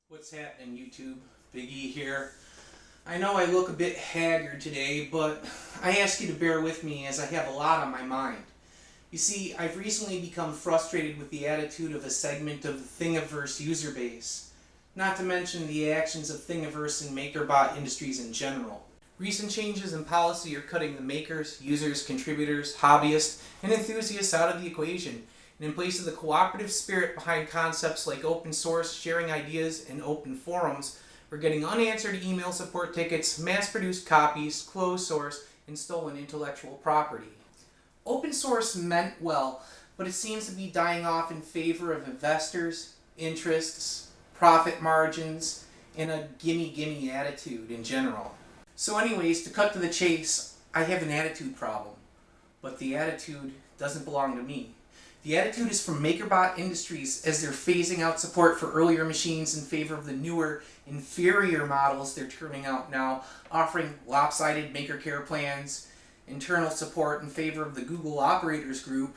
What's happening, YouTube? Big E here. I know I look a bit haggard today, but I ask you to bear with me as I have a lot on my mind. You see, I've recently become frustrated with the attitude of a segment of the Thingiverse user base, not to mention the actions of Thingiverse and MakerBot industries in general. Recent changes in policy are cutting the makers, users, contributors, hobbyists, and enthusiasts out of the equation, and in place of the cooperative spirit behind concepts like open source, sharing ideas, and open forums, we're getting unanswered email support tickets, mass-produced copies, closed source, and stolen intellectual property. Open source meant well, but it seems to be dying off in favor of investors, interests, profit margins, and a gimme-gimme attitude in general. So anyways, to cut to the chase, I have an attitude problem, but the attitude doesn't belong to me. The attitude is from MakerBot Industries as they're phasing out support for earlier machines in favor of the newer, inferior models they're turning out now, offering lopsided maker care plans, internal support in favor of the Google Operators Group,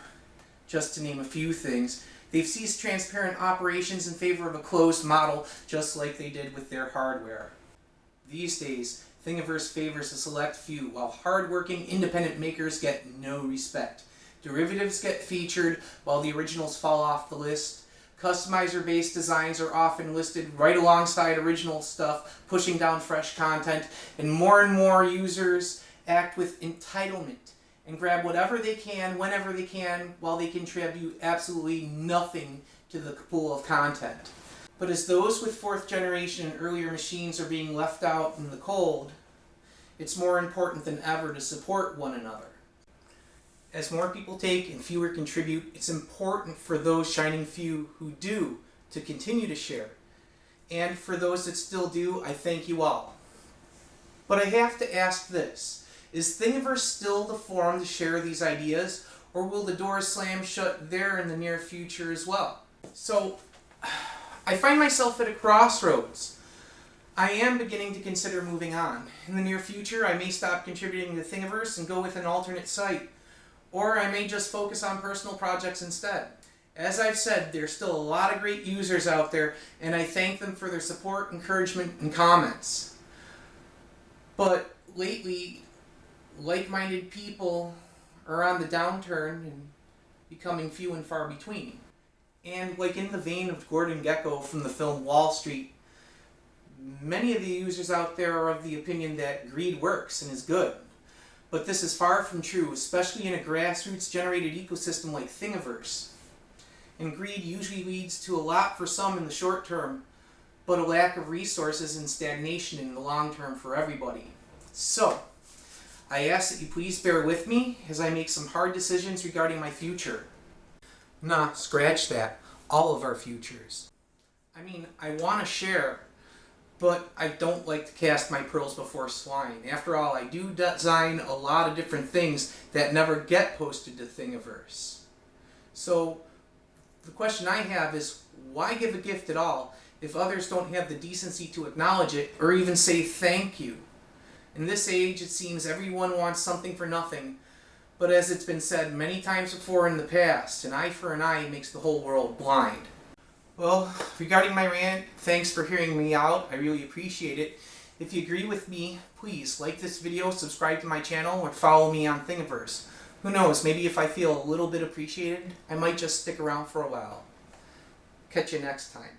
just to name a few things. They've ceased transparent operations in favor of a closed model, just like they did with their hardware. These days, Thingiverse favors a select few, while hard-working independent makers get no respect. Derivatives get featured, while the originals fall off the list. Customizer-based designs are often listed right alongside original stuff, pushing down fresh content, and more users act with entitlement and grab whatever they can, whenever they can, while they contribute absolutely nothing to the pool of content. But as those with 4th generation and earlier machines are being left out in the cold, it's more important than ever to support one another. As more people take and fewer contribute, it's important for those shining few who do to continue to share. And for those that still do, I thank you all. But I have to ask this: is Thingiverse still the forum to share these ideas, or will the doors slam shut there in the near future as well? So, I find myself at a crossroads. I am beginning to consider moving on. In the near future, I may stop contributing to Thingiverse and go with an alternate site. Or I may just focus on personal projects instead. As I've said, there's still a lot of great users out there, and I thank them for their support, encouragement, and comments. But lately, like-minded people are on the downturn and becoming few and far between. And like in the vein of Gordon Gekko from the film Wall Street, many of the users out there are of the opinion that greed works and is good. But this is far from true, especially in a grassroots-generated ecosystem like Thingiverse. And greed usually leads to a lot for some in the short term, but a lack of resources and stagnation in the long term for everybody. So, I ask that you please bear with me as I make some hard decisions regarding my future. Nah, scratch that. All of our futures. I mean, I want to share, but I don't like to cast my pearls before swine. After all, I do design a lot of different things that never get posted to Thingiverse. So, the question I have is, why give a gift at all if others don't have the decency to acknowledge it or even say thank you? In this age, it seems everyone wants something for nothing, but as it's been said many times before in the past, an eye for an eye makes the whole world blind. Well, regarding my rant, thanks for hearing me out. I really appreciate it. If you agree with me, please like this video, subscribe to my channel, or follow me on Thingiverse. Who knows, maybe if I feel a little bit appreciated, I might just stick around for a while. Catch you next time.